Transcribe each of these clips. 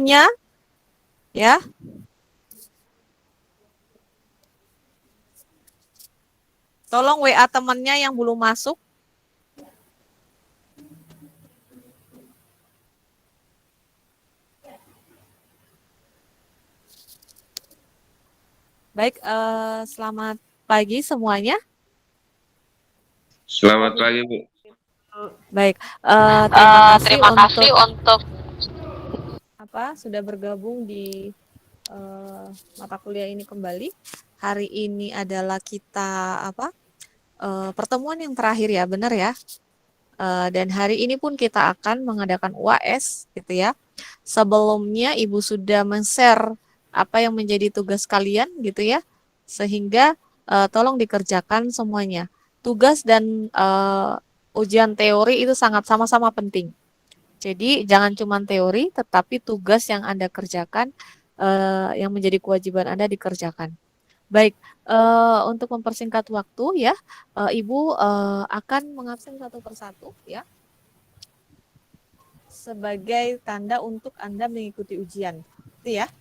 nya ya. Tolong WA temannya yang belum masuk. Baik, selamat pagi semuanya. Selamat pagi, Bu. Baik, terima kasih untuk sudah bergabung di mata kuliah ini kembali. Hari ini adalah kita pertemuan yang terakhir ya, benar ya. Dan hari ini pun kita akan mengadakan UAS gitu ya. Sebelumnya Ibu sudah men-share apa yang menjadi tugas kalian gitu ya. Sehingga tolong dikerjakan semuanya. Tugas dan ujian teori itu sangat sama-sama penting. Jadi jangan cuma teori, tetapi tugas yang Anda kerjakan, yang menjadi kewajiban Anda dikerjakan. Baik, untuk mempersingkat waktu ya, Ibu akan mengabsen satu persatu ya, sebagai tanda untuk Anda mengikuti ujian. Itu ya.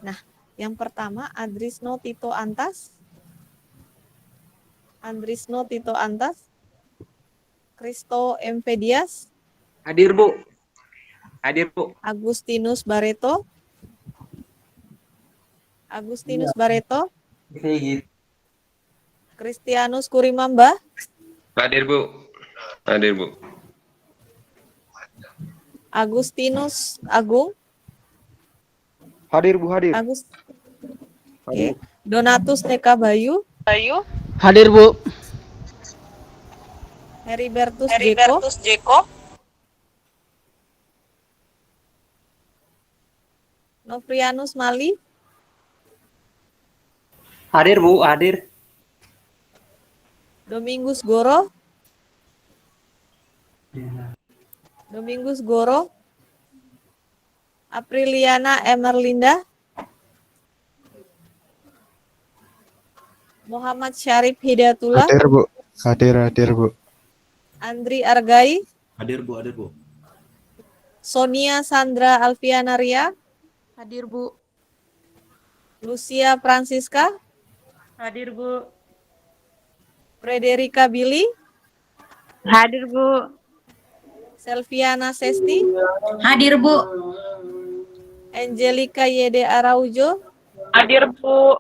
Nah, yang pertama Andrisno Tito Antas. Andrisno Tito Antas. Kristo M. Dias. Hadir, Bu. Hadir, Bu. Agustinus Barreto. Agustinus Barreto. Kristianus Kurimamba. Hadir, Bu. Hadir, Bu. Agustinus Agung. Hadir, Bu, hadir. Okay. Donatus Neka Bayu. Hadir, Bu. Heribertus Jeko. Novrianus Mali. Hadir, Bu, hadir. Domingus Goro. Domingus Goro. Apriliana Emerlinda. Muhammad Syarif Hidayatullah. Hadir, Bu. Hadir, Bu. Andri Argai. Hadir, Bu, hadir, Bu. Sonia Sandra Alfiana Ria. Hadir, Bu. Lucia Francisca. Hadir, Bu. Frederika Billy. Hadir, Bu. Selviana Sesti. Hadir, Bu. Angelica Yede Araujo. Hadir, Bu.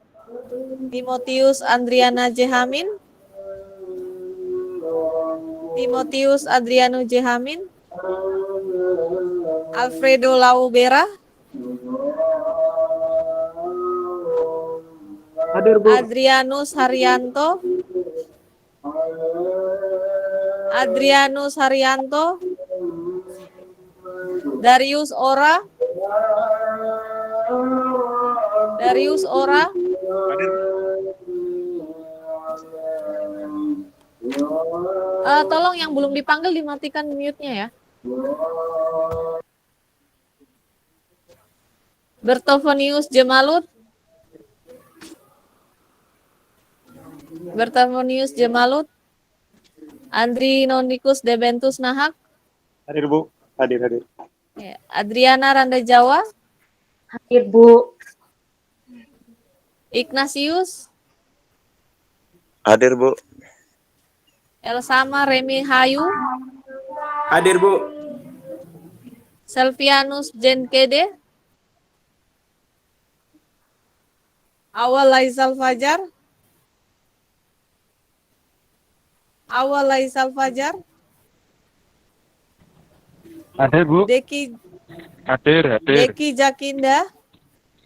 Timotius Andriana Jehamin. Timotius Adriano Jehamin. Alfredo Laubera. Hadir, Bu. Adrianus Haryanto. Adrianus Haryanto. Darius Ora. Darius Ora. Hadir. Tolong yang belum dipanggil dimatikan mute-nya ya. Bertofonius Jemalut. Bertofonius Jemalut. Andri Nonikus Debentus Nahak. Hadir, Bu. Hadir, hadir. Ya, Adriana Randa Jawa. Hadir, Bu. Ignatius. Hadir, Bu. Elsama Remi Hayu. Hadir, Bu. Selvianus Jenkede. Awal Laisal Fajar. Awal Laisal Fajar. Hadir, Bu. Deki Hadir. Deki Jakinda.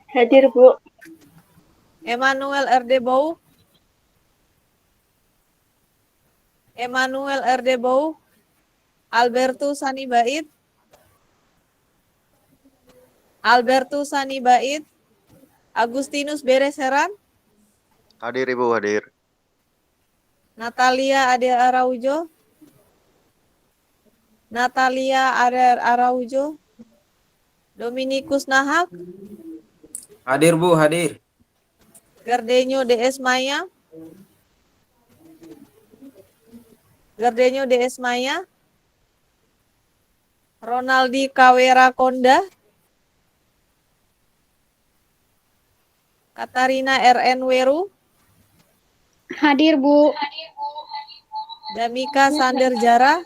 Hadir, Bu. Emmanuel RD Bau. Emmanuel RD Bau. Albertus Sani Bait. Albertus Sani Bait. Agustinus Bereseran. Hadir, Ibu, hadir. Natalia Ade Araujo. Natalia Ade Araujo. Dominikus Nahak. Hadir, Bu, hadir. Gardenyo DS Maya. Gardenyo DS Maya. Ronaldi Kawera Konda. Katarina RN Weru, Hadir, Bu. Damika Sander Jara,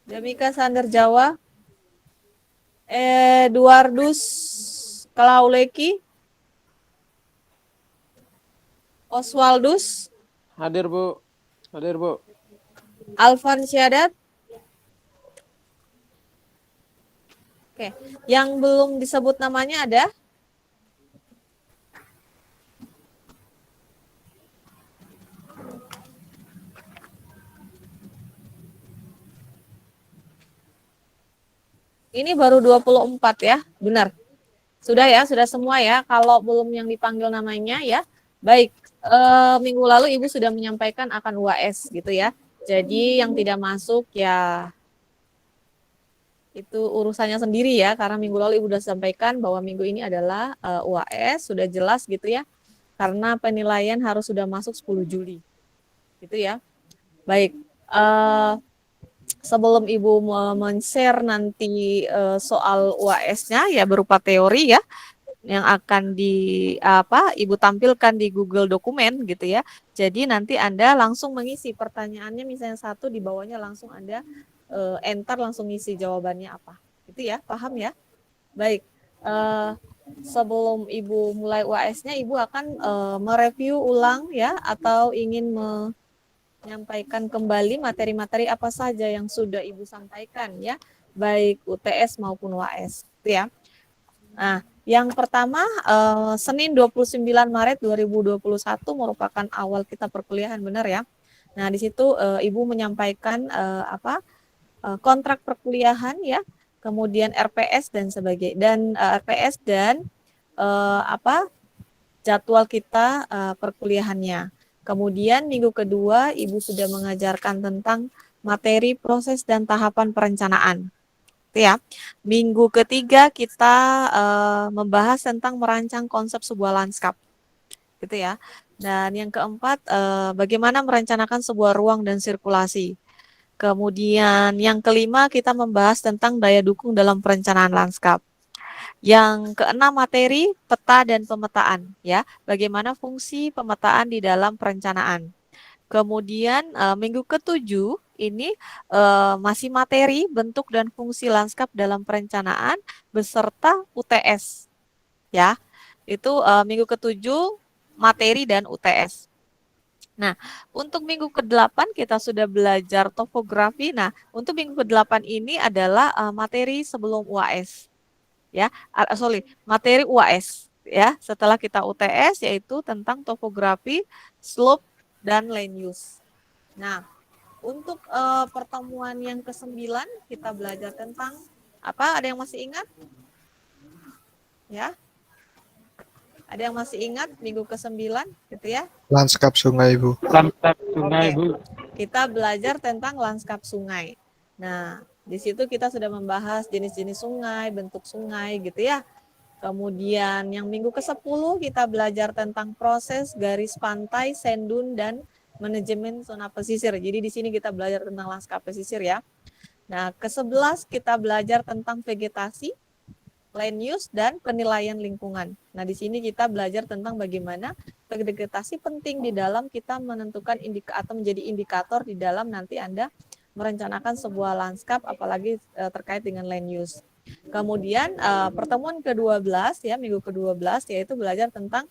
Damika Sander Jawa, Eduardus Klauleki, Oswaldus, Hadir, Bu. Hadir, Bu. Alvan Syadat. Oke, yang belum disebut namanya ada? Ini baru 24 ya, benar. Sudah ya, sudah semua ya. Kalau belum yang dipanggil namanya ya. Baik, minggu lalu Ibu sudah menyampaikan akan UAS gitu ya. Jadi yang tidak masuk ya itu urusannya sendiri ya, karena minggu lalu Ibu sudah sampaikan bahwa minggu ini adalah UAS, sudah jelas gitu ya. Karena penilaian harus sudah masuk 10 Juli. Gitu ya. Baik, sebelum Ibu men-share nanti soal UAS-nya ya berupa teori ya yang akan Ibu tampilkan di Google Dokumen gitu ya. Jadi nanti Anda langsung mengisi pertanyaannya misalnya satu di bawahnya langsung Anda enter langsung ngisi jawabannya apa. Gitu ya, paham ya? Baik. Sebelum Ibu mulai UAS-nya Ibu akan mereview ulang ya atau ingin menyampaikan kembali materi-materi apa saja yang sudah Ibu sampaikan ya, baik UTS maupun UAS, gitu ya. Nah, yang pertama Senin 29 Maret 2021 merupakan awal kita perkuliahan, benar ya. Nah, di situ Ibu menyampaikan kontrak perkuliahan ya, kemudian RPS dan sebagainya dan RPS dan jadwal kita perkuliahannya. Kemudian minggu kedua Ibu sudah mengajarkan tentang materi, proses, dan tahapan perencanaan. Ya. Minggu ketiga kita membahas tentang merancang konsep sebuah lanskap. Gitu ya. Dan yang keempat, bagaimana merencanakan sebuah ruang dan sirkulasi. Kemudian yang kelima kita membahas tentang daya dukung dalam perencanaan lanskap. Yang keenam materi peta dan pemetaan ya. Bagaimana fungsi pemetaan di dalam perencanaan. Kemudian minggu ketujuh ini masih materi bentuk dan fungsi lanskap dalam perencanaan beserta UTS ya. Itu minggu ketujuh materi dan UTS. Nah, untuk minggu ke-8 kita sudah belajar topografi. Nah, untuk minggu ke-8 ini adalah materi sebelum UAS. Ya, materi UAS ya. Setelah kita UTS yaitu tentang topografi, slope dan land use. Nah, untuk pertemuan yang ke-9 kita belajar tentang apa? Ada yang masih ingat? Ya. Ada yang masih ingat minggu ke-9 gitu ya? Lanskap sungai, Bu. Lanskap sungai, Bu. Kita belajar tentang lanskap sungai. Nah, di situ kita sudah membahas jenis-jenis sungai, bentuk sungai gitu ya. Kemudian yang minggu ke-10 kita belajar tentang proses garis pantai, sendun, dan manajemen zona pesisir. Jadi di sini kita belajar tentang lanskap pesisir ya. Nah, ke-11 kita belajar tentang vegetasi, land use, dan penilaian lingkungan. Nah, di sini kita belajar tentang bagaimana vegetasi penting di dalam kita menentukan atau menjadi indikator di dalam nanti Anda merencanakan sebuah lanskap, apalagi terkait dengan land use. Kemudian pertemuan ke-12 ya, minggu ke-12 yaitu belajar tentang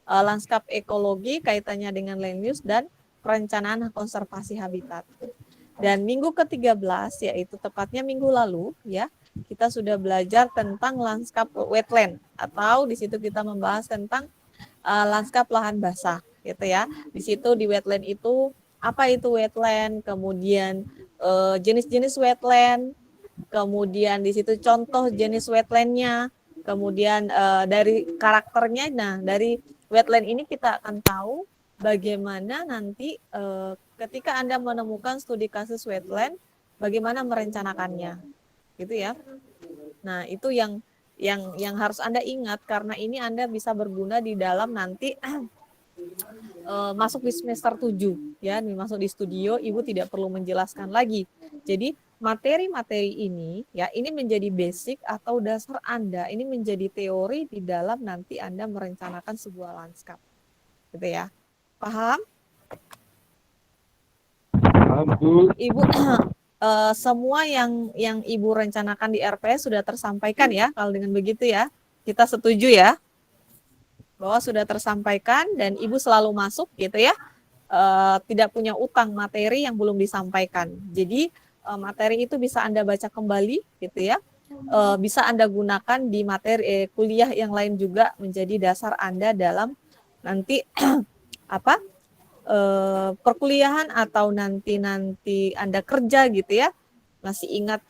lanskap ekologi kaitannya dengan land use dan perencanaan konservasi habitat. Dan minggu ke-13 yaitu tepatnya minggu lalu ya, kita sudah belajar tentang lanskap wetland atau di situ kita membahas tentang lanskap lahan basah gitu ya. Di situ di wetland itu apa itu wetland, kemudian jenis-jenis wetland, kemudian di situ contoh jenis wetlandnya, kemudian dari karakternya. Nah, dari wetland ini kita akan tahu bagaimana nanti ketika Anda menemukan studi kasus wetland, bagaimana merencanakannya, gitu ya. Nah, itu yang harus Anda ingat karena ini Anda bisa berguna di dalam nanti masuk di semester 7 ya, masuk di studio Ibu tidak perlu menjelaskan lagi. Jadi materi-materi ini ya, ini menjadi basic atau dasar Anda, ini menjadi teori di dalam nanti Anda merencanakan sebuah lanskap. Gitu ya. Paham? Paham, Bu. Ibu semua yang Ibu rencanakan di RPS sudah tersampaikan ya, kalau dengan begitu ya. Kita setuju ya bahwa sudah tersampaikan dan Ibu selalu masuk gitu ya. Tidak punya utang materi yang belum disampaikan. Jadi materi itu bisa Anda baca kembali gitu ya. Bisa Anda gunakan di materi kuliah yang lain juga menjadi dasar Anda dalam nanti apa? Perkuliahan atau nanti Anda kerja gitu ya. Masih ingat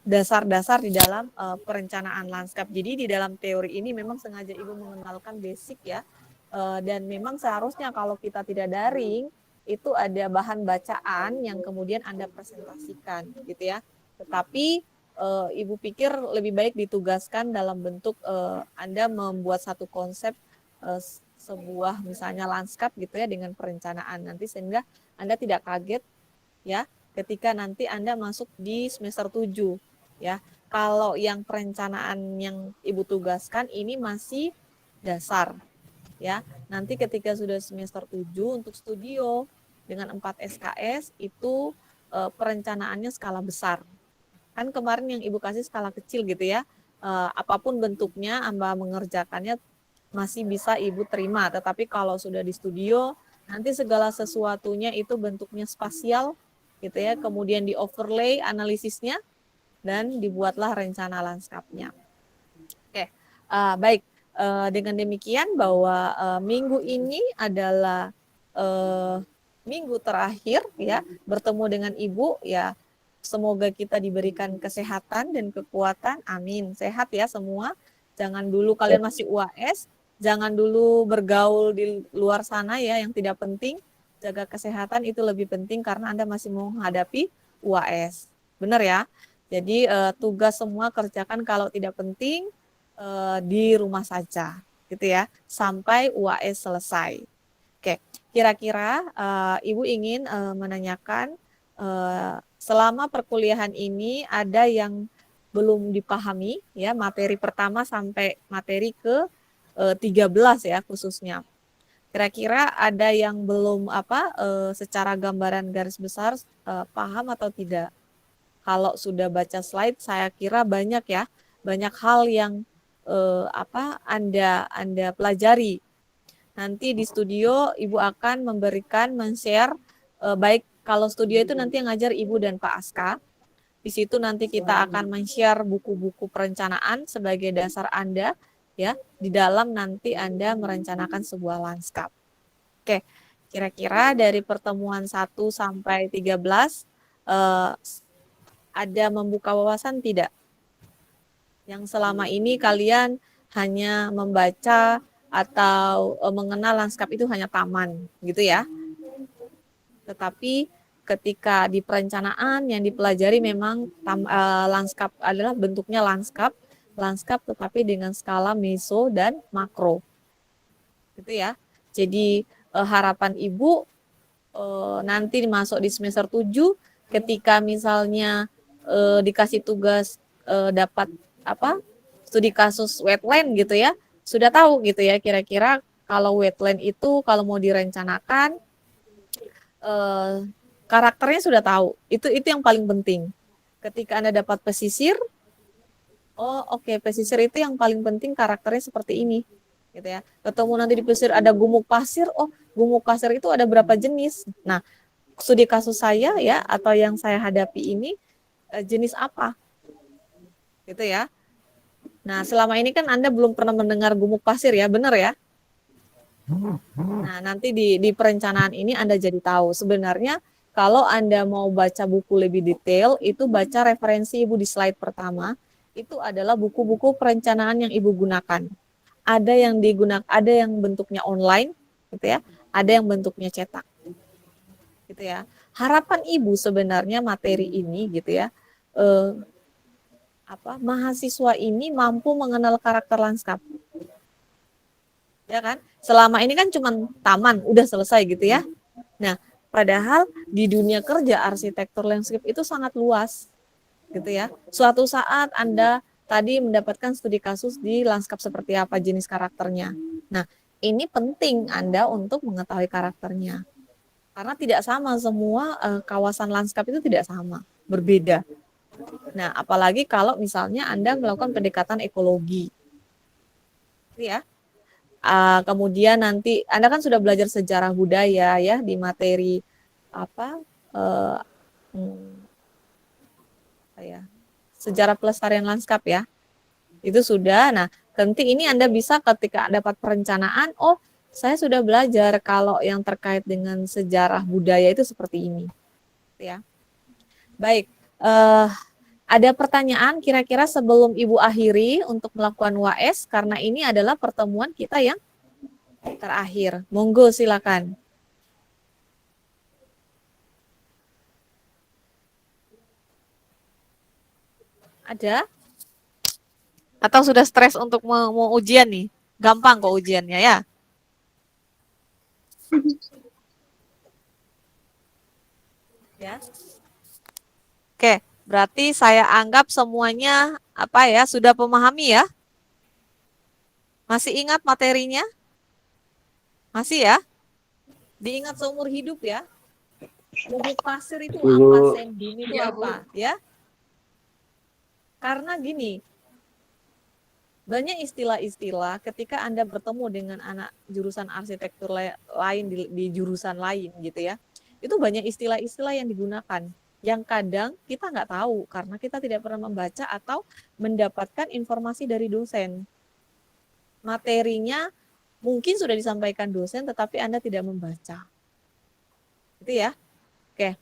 dasar-dasar di dalam perencanaan lanskap. Jadi di dalam teori ini memang sengaja Ibu mengenalkan basic ya. Dan memang seharusnya kalau kita tidak daring itu ada bahan bacaan yang kemudian Anda presentasikan gitu ya. Tetapi Ibu pikir lebih baik ditugaskan dalam bentuk Anda membuat satu konsep sebuah misalnya lanskap gitu ya dengan perencanaan nanti sehingga Anda tidak kaget ya ketika nanti Anda masuk di semester 7 ya. Kalau yang perencanaan yang Ibu tugaskan ini masih dasar ya. Nanti ketika sudah semester 7 untuk studio dengan 4 SKS itu perencanaannya skala besar. Kan kemarin yang Ibu kasih skala kecil gitu ya. Apapun bentuknya Anda mengerjakannya masih bisa Ibu terima, tetapi kalau sudah di studio nanti segala sesuatunya itu bentuknya spasial gitu ya, kemudian di overlay analisisnya dan dibuatlah rencana lanskapnya. Oke, baik. Dengan demikian bahwa minggu ini adalah minggu terakhir ya bertemu dengan Ibu ya. Semoga kita diberikan kesehatan dan kekuatan. Amin. Sehat ya semua. Jangan dulu kalian masih UAS. Jangan dulu bergaul di luar sana ya yang tidak penting. Jaga kesehatan itu lebih penting karena Anda masih menghadapi UAS. Benar ya? Jadi tugas semua kerjakan kalau tidak penting di rumah saja gitu ya sampai UAS selesai. Oke, kira-kira Ibu ingin menanyakan selama perkuliahan ini ada yang belum dipahami ya materi pertama sampai materi ke 13 ya khususnya. Kira-kira ada yang belum secara gambaran garis besar paham atau tidak? Kalau sudah baca slide saya kira banyak ya, banyak hal yang Anda pelajari. Nanti di studio Ibu akan memberikan men-share baik kalau studio itu nanti yang ngajar Ibu dan Pak Aska. Di situ nanti kita akan men-share buku-buku perencanaan sebagai dasar Anda ya di dalam nanti Anda merencanakan sebuah lanskap. Oke, kira-kira dari pertemuan 1 sampai 13 ada membuka wawasan tidak? Yang selama ini kalian hanya membaca atau mengenal lanskap itu hanya taman gitu ya. Tetapi ketika di perencanaan yang dipelajari memang lanskap adalah bentuknya lanskap tetapi dengan skala meso dan makro. Gitu ya. Jadi harapan Ibu nanti masuk di semester 7 ketika misalnya dikasih tugas dapat studi kasus wetland gitu ya. Sudah tahu gitu ya kira-kira kalau wetland itu kalau mau direncanakan karakternya sudah tahu. Itu yang paling penting. Ketika Anda dapat pesisir, pesisir itu yang paling penting karakternya seperti ini, gitu ya. Ketemu nanti di pesisir ada gumuk pasir, gumuk pasir itu ada berapa jenis. Nah, studi kasus saya ya atau yang saya hadapi ini jenis apa, gitu ya. Nah, selama ini kan Anda belum pernah mendengar gumuk pasir ya, benar ya? Nah, nanti di perencanaan ini Anda jadi tahu sebenarnya. Kalau Anda mau baca buku lebih detail, itu baca referensi Ibu di slide pertama, itu adalah buku-buku perencanaan yang Ibu gunakan. Ada yang bentuknya online, gitu ya. Ada yang bentuknya cetak. Gitu ya. Harapan Ibu sebenarnya materi ini gitu ya. Mahasiswa ini mampu mengenal karakter lanskap. Ya kan? Selama ini kan cuma taman, udah selesai gitu ya. Nah, Padahal di dunia kerja arsitektur landscape itu sangat luas, gitu ya. Suatu saat Anda tadi mendapatkan studi kasus di lanskap seperti apa jenis karakternya. Nah, ini penting Anda untuk mengetahui karakternya. Karena tidak sama semua kawasan lanskap itu tidak sama, berbeda. Nah, apalagi kalau misalnya Anda melakukan pendekatan ekologi. Ya. Kemudian nanti Anda kan sudah belajar sejarah budaya ya di materi apa ya, sejarah pelestarian lanskap ya. Itu sudah. Nah, nanti ini Anda bisa ketika dapat perencanaan, oh, saya sudah belajar kalau yang terkait dengan sejarah budaya itu seperti ini. Ya. Baik, ada pertanyaan kira-kira sebelum Ibu akhiri untuk melakukan UAS karena ini adalah pertemuan kita yang terakhir. Monggo silakan. Ada? Atau sudah stres untuk mau ujian nih? Gampang kok ujiannya ya. Ya. Oke. Berarti saya anggap semuanya apa ya sudah memahami ya? Masih ingat materinya? Masih ya? Diingat seumur hidup ya? Bubuk pasir itu apa? Sandin itu apa? Ya? Karena gini, banyak istilah-istilah ketika Anda bertemu dengan anak jurusan arsitektur lain di jurusan lain gitu ya. Itu banyak istilah-istilah yang digunakan. Yang kadang kita nggak tahu karena kita tidak pernah membaca atau mendapatkan informasi dari dosen. Materinya mungkin sudah disampaikan dosen tetapi Anda tidak membaca. Itu ya. Oke,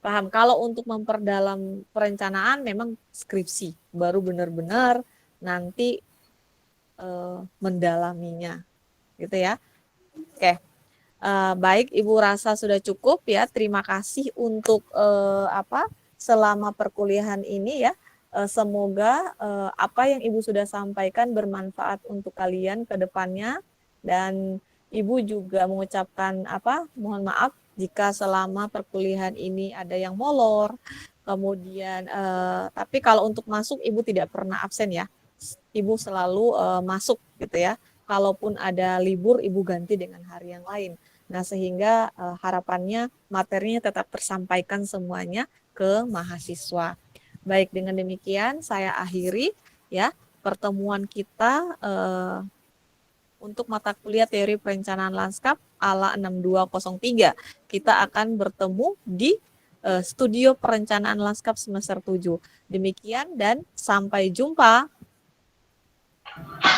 paham. Kalau untuk memperdalam perencanaan memang skripsi, baru benar-benar nanti mendalaminya. Gitu ya. Oke. Baik, Ibu rasa sudah cukup ya. Terima kasih untuk selama perkuliahan ini ya. Semoga apa yang Ibu sudah sampaikan bermanfaat untuk kalian ke depannya dan Ibu juga mengucapkan mohon maaf jika selama perkuliahan ini ada yang molor. Kemudian tapi kalau untuk masuk Ibu tidak pernah absen ya. Ibu selalu masuk gitu ya. Kalaupun ada libur Ibu ganti dengan hari yang lain. Nah, sehingga harapannya materinya tetap tersampaikan semuanya ke mahasiswa. Baik, dengan demikian saya akhiri ya pertemuan kita untuk mata kuliah teori perencanaan lanskap ala 6203. Kita akan bertemu di studio perencanaan lanskap semester 7. Demikian dan sampai jumpa.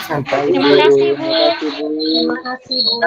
Terima kasih, Bu. Terima kasih, Bu.